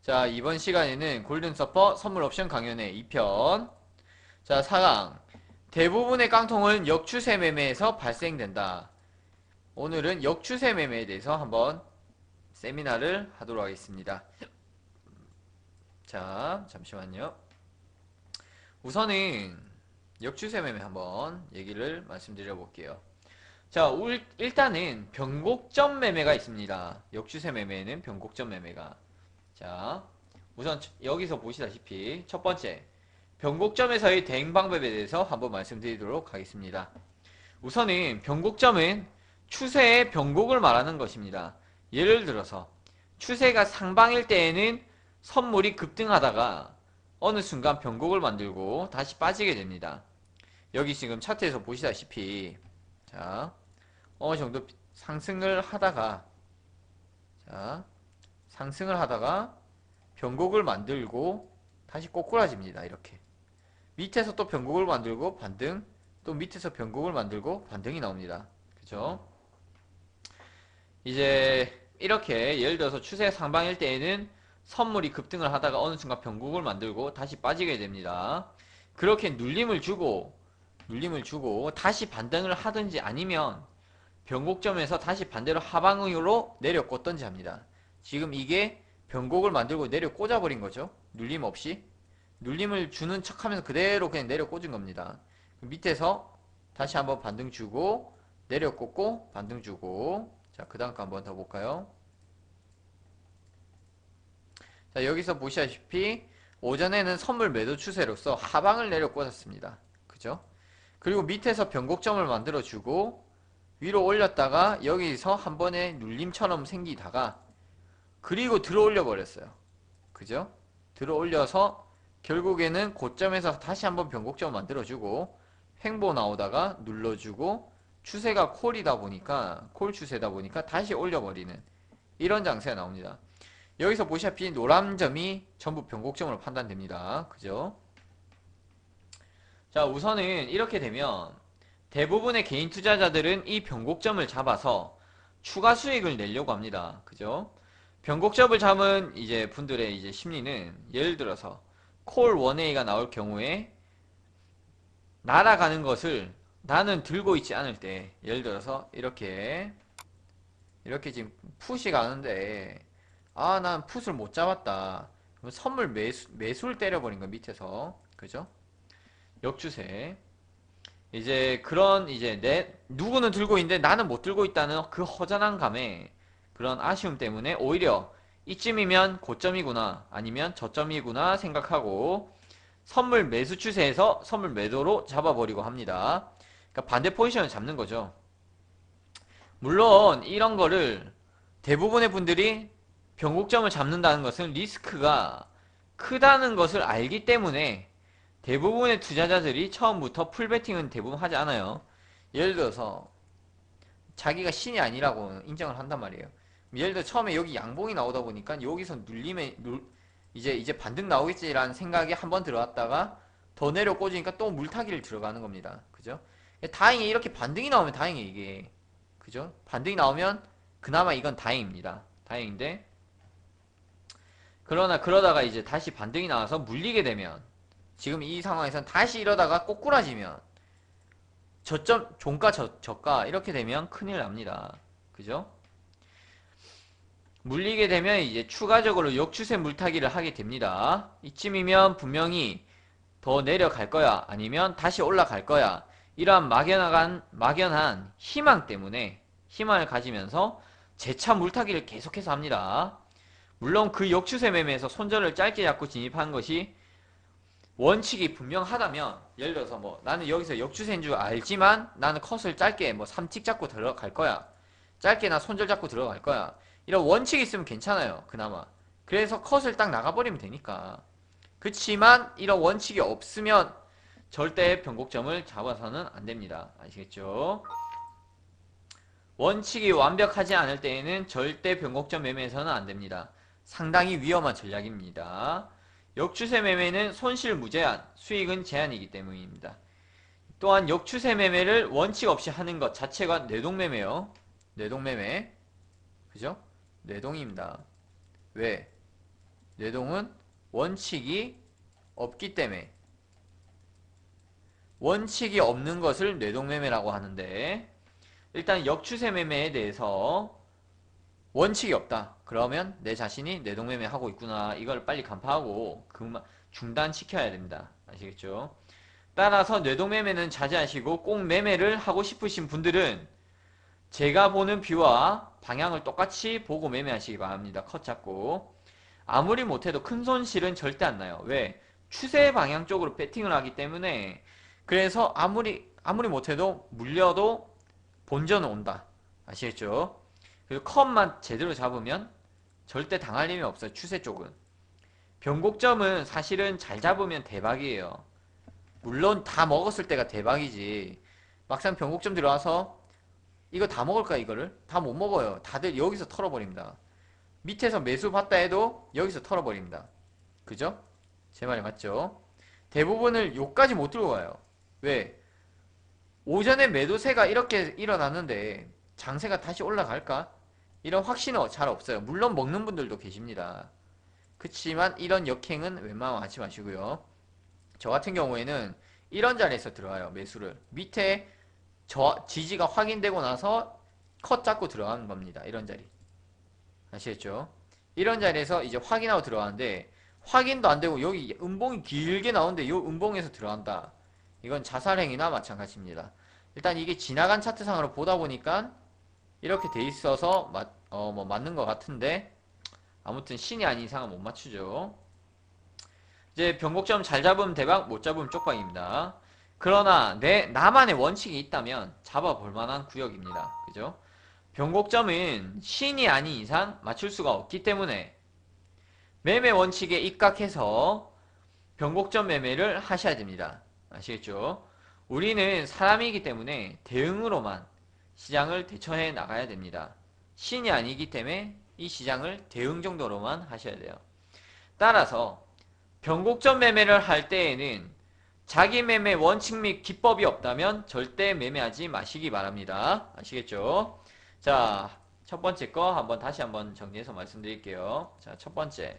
자, 이번 시간에는 골든서퍼 선물 옵션 강연회 2편. 자, 4강. 대부분의 깡통은 역추세 매매에서 발생된다. 오늘은 역추세 매매에 대해서 한번 세미나를 하도록 하겠습니다. 자, 잠시만요. 우선은 역추세 매매 한번 얘기를 말씀드려 볼게요. 자, 일단은 변곡점 매매가 있습니다. 역추세 매매에는 변곡점 매매가. 자, 우선 여기서 보시다시피 첫 번째, 변곡점에서의 대응 방법에 대해서 한번 말씀드리도록 하겠습니다. 우선은 변곡점은 추세의 변곡을 말하는 것입니다. 예를 들어서 추세가 상방일 때에는 선물이 급등하다가 어느 순간 변곡을 만들고 다시 빠지게 됩니다. 여기 지금 차트에서 보시다시피 자, 어느 정도 상승을 하다가 자, 상승을 하다가 변곡을 만들고 다시 꼬꾸라집니다. 이렇게 밑에서 또 변곡을 만들고 반등, 또 밑에서 변곡을 만들고 반등이 나옵니다. 그죠? 이제 이렇게 예를 들어서 추세 상방일 때에는 선물이 급등을 하다가 어느 순간 변곡을 만들고 다시 빠지게 됩니다. 그렇게 눌림을 주고 다시 반등을 하든지 아니면 변곡점에서 다시 반대로 하방으로 내려 꽂든지 합니다. 지금 이게 변곡을 만들고 내려 꽂아버린 거죠. 눌림 없이. 눌림을 주는 척 하면서 그대로 그냥 내려 꽂은 겁니다. 밑에서 다시 한번 반등 주고, 내려 꽂고, 반등 주고. 자, 그 다음 거 한번 더 볼까요? 자, 여기서 보시다시피, 오전에는 선물 매도 추세로서 하방을 내려 꽂았습니다. 그죠? 그리고 밑에서 변곡점을 만들어 주고, 위로 올렸다가 여기서 한 번에 눌림처럼 생기다가 그리고 들어 올려 버렸어요. 그죠? 들어 올려서 결국에는 고점에서 다시 한번 변곡점 만들어주고 횡보 나오다가 눌러주고 추세가 콜이다 보니까 콜 추세다 보니까 다시 올려버리는 이런 장세가 나옵니다. 여기서 보시다시피 노란 점이 전부 변곡점으로 판단됩니다. 그죠? 자, 우선은 이렇게 되면 대부분의 개인 투자자들은 이 변곡점을 잡아서 추가 수익을 내려고 합니다. 그죠? 변곡점을 잡은 이제 분들의 이제 심리는 예를 들어서 콜 1A가 나올 경우에 날아가는 것을 나는 들고 있지 않을 때 예를 들어서 이렇게 지금 풋이 가는데 난 풋을 못 잡았다. 그럼 선물 매수를 때려버린 거 밑에서 그죠? 역추세. 이제 그런 이제 누구는 들고 있는데 나는 못 들고 있다는 그 허전한 감에 그런 아쉬움 때문에 오히려 이쯤이면 고점이구나 아니면 저점이구나 생각하고 선물 매수 추세에서 선물 매도로 잡아버리고 합니다. 그러니까 반대 포지션을 잡는 거죠. 물론 이런 거를 대부분의 분들이 변곡점을 잡는다는 것은 리스크가 크다는 것을 알기 때문에 대부분의 투자자들이 처음부터 풀베팅은 대부분 하지 않아요. 예를 들어서 자기가 신이 아니라고 인정을 한단 말이에요. 예를 들어 처음에 여기 양봉이 나오다 보니까 여기서 이제 반등 나오겠지라는 생각에 한번 들어갔다가 더 내려 꽂으니까 또 물타기를 들어가는 겁니다. 그죠? 다행히 이렇게 반등이 나오면 다행이에요, 이게. 그죠? 반등이 나오면 그나마 이건 다행입니다. 다행인데 그러나 그러다가 이제 다시 반등이 나와서 물리게 되면 지금 이 상황에선 다시 이러다가 꼬꾸라지면 저점 종가 저가 이렇게 되면 큰일 납니다. 그죠? 물리게 되면 이제 추가적으로 역추세 물타기를 하게 됩니다. 이쯤이면 분명히 더 내려갈 거야 아니면 다시 올라갈 거야 이러한 막연한 희망 때문에 희망을 가지면서 재차 물타기를 계속해서 합니다. 물론 그 역추세 매매에서 손절을 짧게 잡고 진입한 것이 원칙이 분명하다면 예를 들어서 뭐 나는 여기서 역추세인 줄 알지만 나는 컷을 짧게 뭐 3틱 잡고 들어갈 거야. 짧게 나 손절 잡고 들어갈 거야. 이런 원칙이 있으면 괜찮아요. 그나마. 그래서 컷을 딱 나가버리면 되니까. 그치만 이런 원칙이 없으면 절대 변곡점을 잡아서는 안됩니다. 아시겠죠? 원칙이 완벽하지 않을 때에는 절대 변곡점 매매에서는 안됩니다. 상당히 위험한 전략입니다. 역추세 매매는 손실 무제한, 수익은 제한이기 때문입니다. 또한 역추세 매매를 원칙 없이 하는 것 자체가 뇌동매매요. 뇌동매매. 그죠? 뇌동입니다. 왜? 뇌동은 원칙이 없기 때문에 원칙이 없는 것을 뇌동매매라고 하는데 일단 역추세 매매에 대해서 원칙이 없다. 그러면 내 자신이 뇌동매매 하고 있구나. 이걸 빨리 간파하고 그만 중단시켜야 됩니다. 아시겠죠? 따라서 뇌동매매는 자제하시고 꼭 매매를 하고 싶으신 분들은 제가 보는 뷰와 방향을 똑같이 보고 매매하시기 바랍니다. 컷 잡고. 아무리 못해도 큰 손실은 절대 안 나요. 왜? 추세 방향 쪽으로 배팅을 하기 때문에 그래서 아무리 못해도 물려도 본전은 온다. 아시겠죠? 그리고 컷만 제대로 잡으면 절대 당할 힘이 없어요. 추세 쪽은. 변곡점은 사실은 잘 잡으면 대박이에요. 물론 다 먹었을 때가 대박이지. 막상 변곡점 들어와서 이거 다 먹을까 이거를? 다 못 먹어요. 다들 여기서 털어버립니다. 밑에서 매수 봤다 해도 여기서 털어버립니다. 그죠? 제 말이 맞죠? 대부분을 요까지 못 들고 가요. 왜? 오전에 매도세가 이렇게 일어났는데 장세가 다시 올라갈까? 이런 확신은 잘 없어요. 물론 먹는 분들도 계십니다. 그치만 이런 역행은 웬만하면 하지 마시고요. 저 같은 경우에는 이런 자리에서 들어가요. 매수를. 밑에 지지가 확인되고 나서 컷 잡고 들어가는 겁니다. 이런 자리. 아시겠죠? 이런 자리에서 이제 확인하고 들어가는데 확인도 안 되고 여기 음봉이 길게 나오는데 이 음봉에서 들어간다. 이건 자살행위나 마찬가지입니다. 일단 이게 지나간 차트상으로 보다 보니까 이렇게 돼 있어서 뭐 맞는 것 같은데 아무튼 신이 아닌 이상은 못 맞추죠. 이제 변곡점 잘 잡으면 대박, 못 잡으면 쪽박입니다. 그러나 나만의 원칙이 있다면 잡아볼 만한 구역입니다. 그죠? 변곡점은 신이 아닌 이상 맞출 수가 없기 때문에 매매 원칙에 입각해서 변곡점 매매를 하셔야 됩니다. 아시겠죠? 우리는 사람이기 때문에 대응으로만 시장을 대처해 나가야 됩니다. 신이 아니기 때문에 이 시장을 대응 정도로만 하셔야 돼요. 따라서 변곡점 매매를 할 때에는 자기 매매 원칙 및 기법이 없다면 절대 매매하지 마시기 바랍니다. 아시겠죠? 자, 첫 번째 거 다시 한번 정리해서 말씀드릴게요. 자, 첫 번째.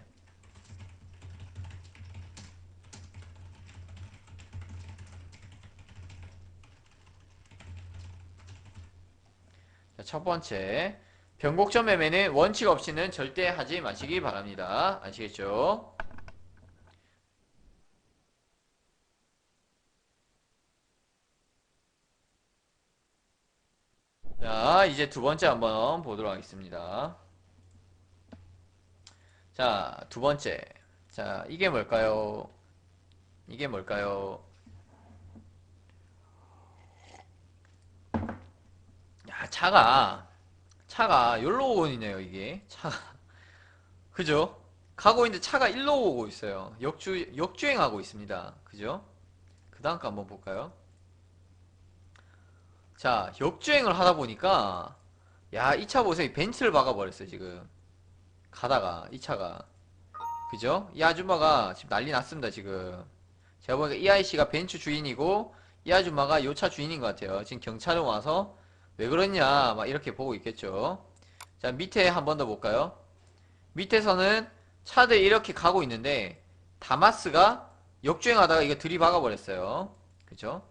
자, 첫 번째. 변곡점 매매는 원칙 없이는 절대 하지 마시기 바랍니다. 아시겠죠? 자, 이제 두 번째 한번 보도록 하겠습니다. 자, 두 번째. 자, 이게 뭘까요? 이게 뭘까요? 야, 차가 여기로 오고 있네요, 이게. 차가. 그죠? 가고 있는데 차가 일로 오고 있어요. 역주행하고 있습니다. 그죠? 그 다음 거 한번 볼까요? 자, 역주행을 하다 보니까, 야, 이 차 보세요. 벤츠를 박아버렸어요, 지금. 가다가, 이 차가. 그죠? 이 아줌마가 지금 난리 났습니다, 지금. 제가 보니까 이 아이씨가 벤츠 주인이고, 이 아줌마가 요 차 주인인 것 같아요. 지금 경찰은 와서, 왜 그러냐, 막 이렇게 보고 있겠죠. 자, 밑에 한 번 더 볼까요? 밑에서는 차들이 이렇게 가고 있는데, 다마스가 역주행하다가 이거 들이박아 버렸어요. 그죠?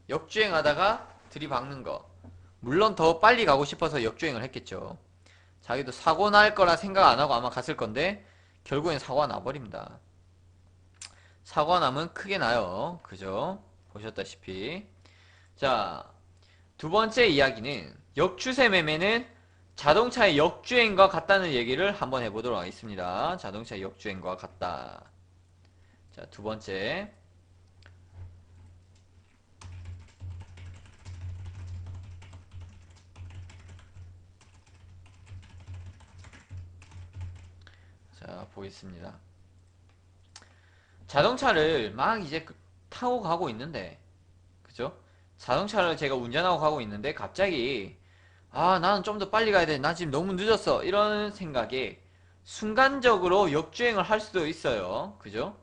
역주행하다가 들이박는 거. 물론 더 빨리 가고 싶어서 역주행을 했겠죠. 자기도 사고 날 거라 생각 안 하고 아마 갔을 건데, 결국엔 사고가 나버립니다. 사고가 나면 크게 나요. 그죠? 보셨다시피. 자, 두 번째 이야기는 역추세 매매는 자동차의 역주행과 같다는 얘기를 한번 해보도록 하겠습니다. 자동차의 역주행과 같다. 자, 두 번째. 자, 보겠습니다. 자동차를 막 이제 타고 가고 있는데, 그죠? 자동차를 제가 운전하고 가고 있는데, 갑자기, 아, 나는 좀 더 빨리 가야 돼. 나 지금 너무 늦었어. 이런 생각에 순간적으로 역주행을 할 수도 있어요. 그죠?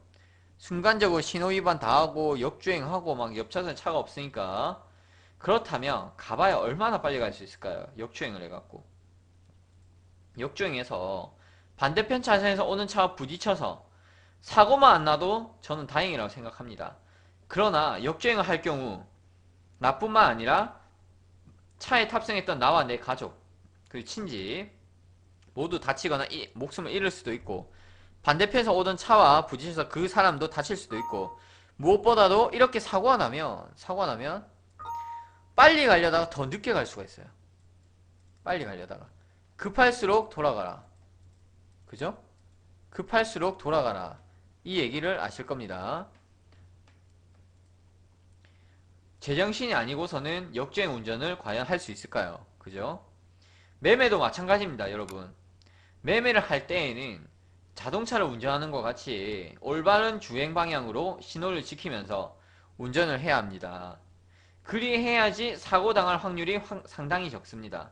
순간적으로 신호위반 다 하고 역주행하고 막 옆차선에 차가 없으니까. 그렇다면 가봐야 얼마나 빨리 갈 수 있을까요? 역주행을 해갖고. 역주행해서 반대편 차선에서 오는 차와 부딪혀서 사고만 안 나도 저는 다행이라고 생각합니다. 그러나 역주행을 할 경우 나뿐만 아니라 차에 탑승했던 나와 내 가족, 그리고 친지 모두 다치거나 목숨을 잃을 수도 있고, 반대편에서 오던 차와 부딪혀서 그 사람도 다칠 수도 있고, 무엇보다도 이렇게 사고가 나면 빨리 가려다가 더 늦게 갈 수가 있어요. 빨리 가려다가 급할수록 돌아가라. 그죠? 급할수록 돌아가라. 이 얘기를 아실 겁니다. 제정신이 아니고서는 역주행 운전을 과연 할 수 있을까요? 그죠? 매매도 마찬가지입니다, 여러분. 매매를 할 때에는 자동차를 운전하는 것 같이 올바른 주행 방향으로 신호를 지키면서 운전을 해야 합니다. 그리해야지 사고 당할 확률이 상당히 적습니다.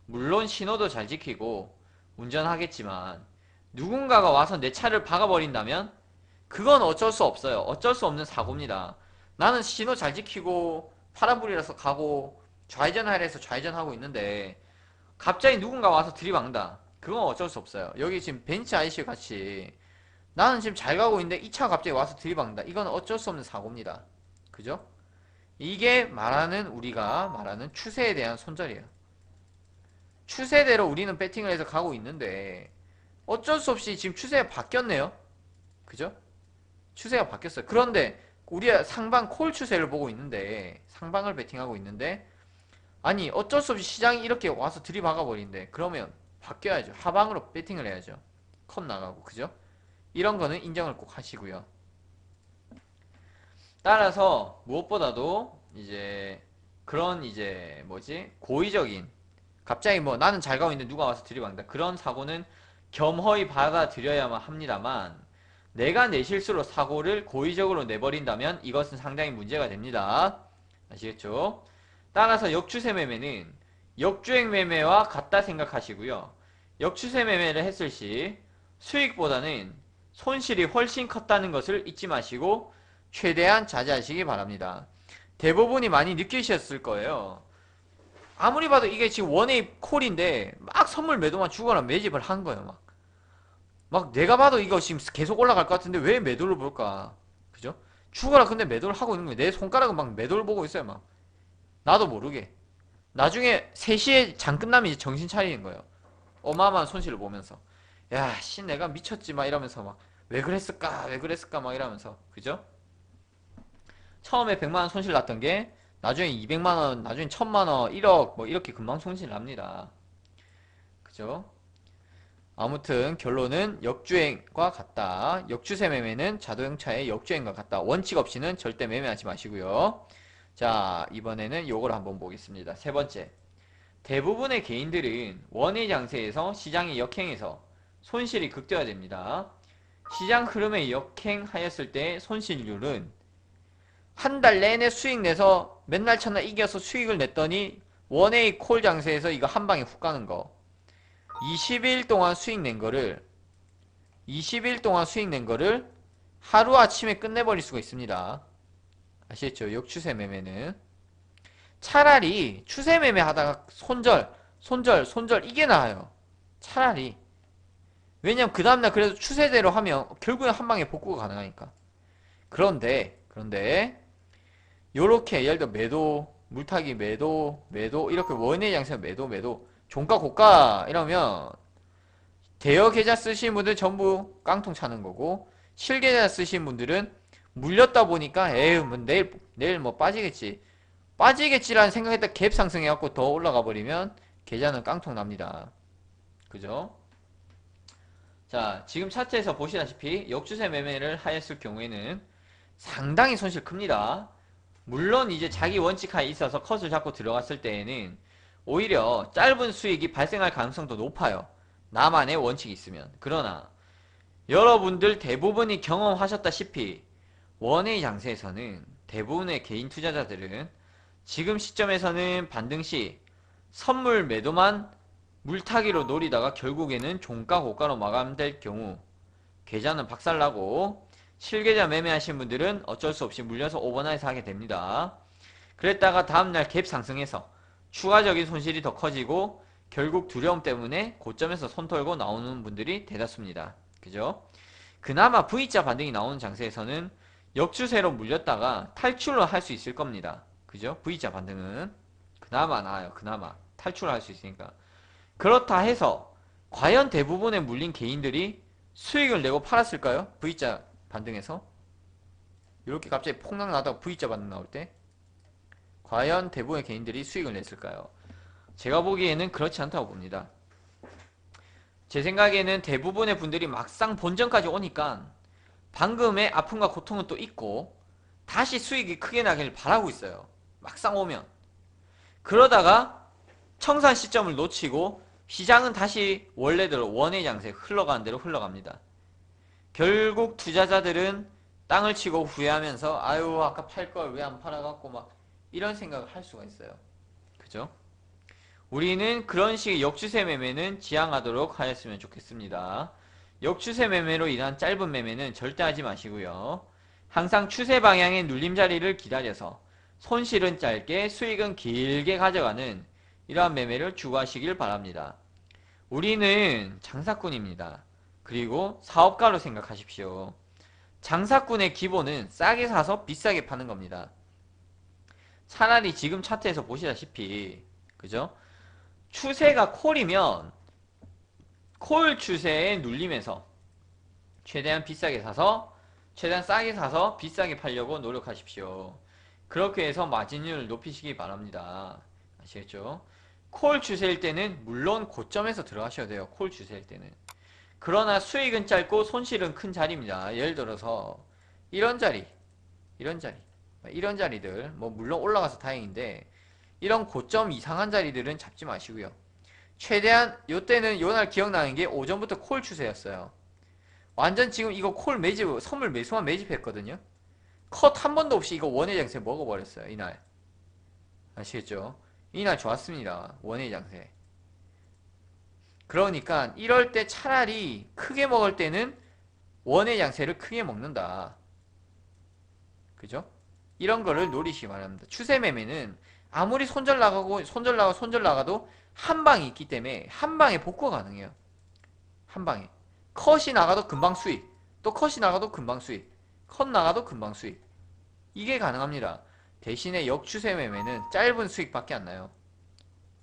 물론 신호도 잘 지키고 운전하겠지만 누군가가 와서 내 차를 박아버린다면 그건 어쩔 수 없어요. 어쩔 수 없는 사고입니다. 나는 신호 잘 지키고 파란불이라서 가고 좌회전하래서 좌회전하고 있는데 갑자기 누군가 와서 들이박는다. 그건 어쩔 수 없어요. 여기 지금 벤츠 아이씨 같이 나는 지금 잘 가고 있는데 이 차가 갑자기 와서 들이박는다. 이건 어쩔 수 없는 사고입니다. 그죠? 이게 우리가 말하는 추세에 대한 손절이에요. 추세대로 우리는 배팅을 해서 가고 있는데 어쩔 수 없이 지금 추세가 바뀌었네요. 그죠? 추세가 바뀌었어요. 그런데 우리가 상방 콜 추세를 보고 있는데 상방을 배팅하고 있는데 아니 어쩔 수 없이 시장이 이렇게 와서 들이박아 버린대. 그러면 바뀌어야죠. 하방으로 배팅을 해야죠. 컷 나가고 그죠? 이런 거는 인정을 꼭 하시고요. 따라서 무엇보다도 이제 그런 이제 고의적인 갑자기 나는 잘 가고 있는데 누가 와서 들이박는다. 그런 사고는 겸허히 받아들여야만 합니다만 내가 내 실수로 사고를 고의적으로 내버린다면 이것은 상당히 문제가 됩니다. 아시겠죠? 따라서 역추세 매매는 역주행 매매와 같다 생각하시고요. 역추세 매매를 했을 시 수익보다는 손실이 훨씬 컸다는 것을 잊지 마시고 최대한 자제하시기 바랍니다. 대부분이 많이 느끼셨을 거예요. 아무리 봐도 이게 지금 원웨이 콜인데 막 선물 매도만 주거나 매집을 한 거예요. 막 내가 봐도 이거 지금 계속 올라갈 것 같은데 왜 매도를 볼까? 그죠? 죽어라 근데 매도를 하고 있는 거예요. 내 손가락은 막 매도를 보고 있어요. 막 나도 모르게. 나중에 3시에 장 끝나면 이제 정신 차리는 거예요. 어마어마한 손실을 보면서 야 씨 내가 미쳤지 막 이러면서 막 왜 그랬을까 막 이러면서 그죠? 처음에 100만원 손실 났던 게 나중에 200만원 나중에 1000만원 1억 뭐 이렇게 금방 손실 납니다. 그죠? 아무튼 결론은 역주행과 같다. 역추세 매매는 자동차의 역주행과 같다. 원칙 없이는 절대 매매하지 마시고요. 자, 이번에는 요걸 한번 보겠습니다. 세 번째. 대부분의 개인들은 원의 장세에서 시장이 역행해서 손실이 극대화됩니다. 시장 흐름에 역행하였을 때 손실률은 한 달 내내 수익 내서 맨날 첫날 이겨서 수익을 냈더니 원의 콜 장세에서 이거 한 방에 훅 가는 거. 20일 동안 수익 낸 거를 20일 동안 수익 낸 거를 하루아침에 끝내버릴 수가 있습니다. 아시겠죠? 역추세 매매는 차라리 추세 매매 하다가 손절 이게 나아요. 차라리. 왜냐면 그 다음날 그래도 추세대로 하면 결국엔 한 방에 복구가 가능하니까. 그런데 요렇게 예를 들어 매도 물타기 매도 이렇게 원의 장세 매도 종가 고가 이러면 대여 계좌 쓰시는 분들 전부 깡통 차는 거고 실계좌 쓰시는 분들은 물렸다 보니까 에휴 뭐 내일 뭐 빠지겠지라는 생각했다 갭 상승해갖고 더 올라가 버리면 계좌는 깡통 납니다. 그죠? 자 지금 차트에서 보시다시피 역추세 매매를 하였을 경우에는 상당히 손실 큽니다. 물론 이제 자기 원칙하에 있어서 컷을 잡고 들어갔을 때에는 오히려 짧은 수익이 발생할 가능성도 높아요. 나만의 원칙이 있으면. 그러나 여러분들 대부분이 경험하셨다시피 원의 장세에서는 대부분의 개인 투자자들은 지금 시점에서는 반등시 선물 매도만 물타기로 노리다가 결국에는 종가 고가로 마감될 경우 계좌는 박살나고 실계좌 매매하신 분들은 어쩔 수 없이 물려서 오버나이트 하게 됩니다. 그랬다가 다음날 갭 상승해서 추가적인 손실이 더 커지고 결국 두려움 때문에 고점에서 손 털고 나오는 분들이 대다수입니다. 그죠? 그나마 V자 반등이 나오는 장세에서는 역추세로 물렸다가 탈출을 할 수 있을 겁니다. 그죠? V자 반등은 그나마 나아요. 그나마 탈출을 할 수 있으니까. 그렇다 해서 과연 대부분의 물린 개인들이 수익을 내고 팔았을까요? V자 반등에서 이렇게 갑자기 폭락 나다가 V자 반등 나올 때 과연 대부분의 개인들이 수익을 냈을까요? 제가 보기에는 그렇지 않다고 봅니다. 제 생각에는 대부분의 분들이 막상 본전까지 오니까 방금의 아픔과 고통은 또 있고 다시 수익이 크게 나길 바라고 있어요. 막상 오면. 그러다가 청산 시점을 놓치고 시장은 다시 원래대로 원의 장세 흘러가는 대로 흘러갑니다. 결국 투자자들은 땅을 치고 후회하면서 아유 아까 팔 걸 왜 안 팔아갖고 막 이런 생각을 할 수가 있어요. 그죠? 우리는 그런 식의 역추세 매매는 지양하도록 하였으면 좋겠습니다. 역추세 매매로 인한 짧은 매매는 절대 하지 마시고요. 항상 추세 방향의 눌림 자리를 기다려서 손실은 짧게 수익은 길게 가져가는 이러한 매매를 추구하시길 바랍니다. 우리는 장사꾼입니다. 그리고 사업가로 생각하십시오. 장사꾼의 기본은 싸게 사서 비싸게 파는 겁니다. 차라리 지금 차트에서 보시다시피 그죠? 추세가 콜이면 콜 추세에 눌림에서 최대한 비싸게 사서 최대한 싸게 사서 비싸게 팔려고 노력하십시오. 그렇게 해서 마진율을 높이시기 바랍니다. 아시겠죠? 콜 추세일 때는 물론 고점에서 들어가셔야 돼요. 콜 추세일 때는. 그러나 수익은 짧고 손실은 큰 자리입니다. 예를 들어서 이런 자리, 이런 자리, 이런 자리들 뭐 물론 올라가서 다행인데 이런 고점 이상한 자리들은 잡지 마시고요. 최대한 요때는 요날 기억나는 게 오전부터 콜 추세였어요. 완전 지금 이거 콜 매집, 선물 매수만 매집했거든요. 컷 한 번도 없이 이거 원의 장세 먹어버렸어요. 이날. 아시겠죠? 이날 좋았습니다. 원의 장세. 그러니까 이럴 때 차라리 크게 먹을 때는 원의 장세를 크게 먹는다. 그죠? 이런 거를 노리시기 바랍니다. 추세 매매는 아무리 손절 나가도 한 방이 있기 때문에 한 방에 복구가 가능해요. 한 방에. 컷이 나가도 금방 수익. 또 컷이 나가도 금방 수익. 컷 나가도 금방 수익. 이게 가능합니다. 대신에 역추세 매매는 짧은 수익밖에 안 나요.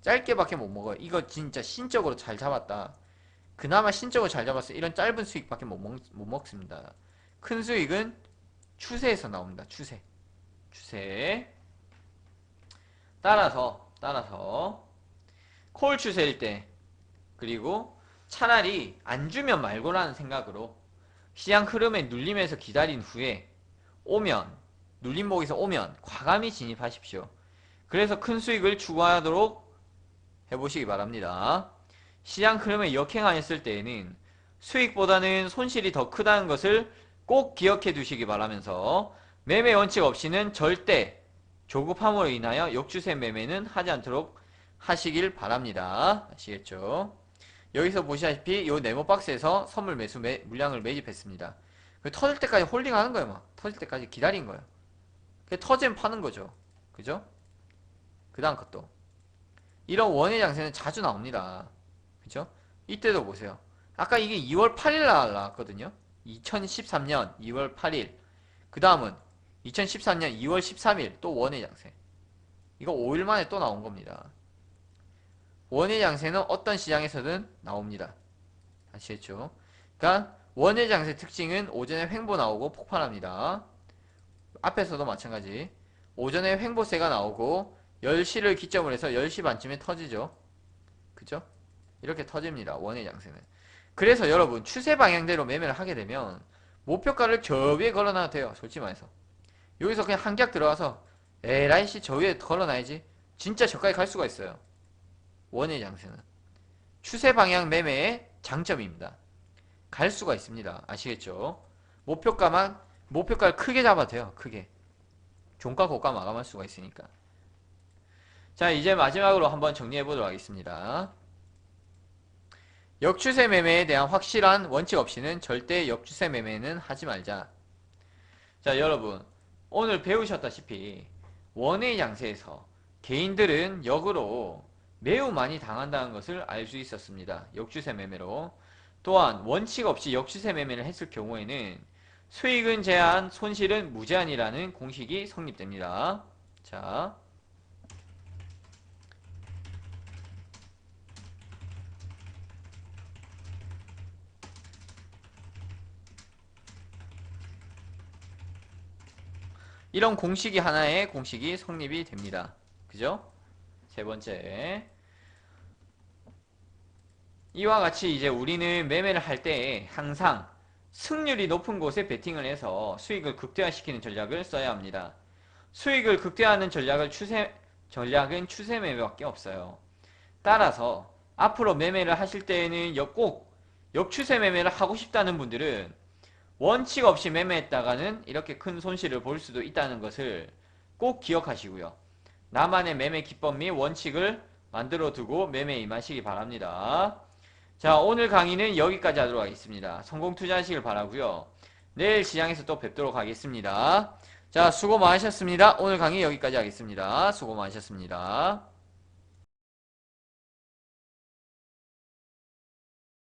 짧게밖에 못 먹어요. 이거 진짜 신적으로 잘 잡았다. 그나마 신적으로 잘 잡았어요. 이런 짧은 수익밖에 못 먹습니다. 큰 수익은 추세에서 나옵니다. 추세. 따라서 콜 추세일 때 그리고 차라리 안 주면 말고라는 생각으로 시장 흐름에 눌림에서 기다린 후에 오면 눌림목에서 오면 과감히 진입하십시오. 그래서 큰 수익을 추구하도록 해보시기 바랍니다. 시장 흐름에 역행하였을 때에는 수익보다는 손실이 더 크다는 것을 꼭 기억해 두시기 바라면서 매매 원칙 없이는 절대 조급함으로 인하여 역추세 매매는 하지 않도록 하시길 바랍니다. 아시겠죠? 여기서 보시다시피 이 네모 박스에서 선물 매수 물량을 매집했습니다. 터질 때까지 홀딩하는 거예요. 막 터질 때까지 기다린 거예요. 터지면 파는 거죠. 그죠? 그 다음 것도 이런 원의 장세는 자주 나옵니다. 그죠? 이때도 보세요. 아까 이게 2월 8일 날 나왔거든요. 2013년 2월 8일. 그 다음은 2013년 2월 13일 또 원의 장세. 이거 5일 만에 또 나온 겁니다. 원의 장세는 어떤 시장에서든 나옵니다. 아시겠죠? 그러니까 원의 장세 특징은 오전에 횡보 나오고 폭발합니다. 앞에서도 마찬가지. 오전에 횡보세가 나오고 10시를 기점으로 해서 10시 반쯤에 터지죠. 그죠? 이렇게 터집니다. 원의 장세는. 그래서 여러분 추세 방향대로 매매를 하게 되면 목표가를 저 위에 걸어놔도 돼요. 솔직히 말해서. 여기서 그냥 한격 들어가서 에라이씨 저 위에 걸어놔야지. 진짜 저까지 갈 수가 있어요. 원의 장세는. 추세 방향 매매의 장점입니다. 갈 수가 있습니다. 아시겠죠? 목표가를 크게 잡아도 돼요. 크게. 종가 고가 마감할 수가 있으니까. 자, 이제 마지막으로 한번 정리해 보도록 하겠습니다. 역추세 매매에 대한 확실한 원칙 없이는 절대 역추세 매매는 하지 말자. 자, 여러분 오늘 배우셨다시피 원의 장세에서 개인들은 역으로 매우 많이 당한다는 것을 알 수 있었습니다. 역추세 매매로. 또한 원칙 없이 역추세 매매를 했을 경우에는 수익은 제한, 손실은 무제한이라는 공식이 성립됩니다. 자, 이런 공식이 하나의 공식이 성립이 됩니다. 그죠? 세 번째. 이와 같이 이제 우리는 매매를 할 때 항상 승률이 높은 곳에 베팅을 해서 수익을 극대화시키는 전략을 써야 합니다. 수익을 극대화하는 전략은 추세 매매밖에 없어요. 따라서 앞으로 매매를 하실 때에는 꼭 역추세 매매를 하고 싶다는 분들은 원칙 없이 매매했다가는 이렇게 큰 손실을 볼 수도 있다는 것을 꼭 기억하시고요. 나만의 매매 기법 및 원칙을 만들어 두고 매매에 임하시기 바랍니다. 자, 오늘 강의는 여기까지 하도록 하겠습니다. 성공 투자하시길 바라고요. 내일 시장에서 또 뵙도록 하겠습니다. 자, 수고 많으셨습니다. 오늘 강의 여기까지 하겠습니다. 수고 많으셨습니다.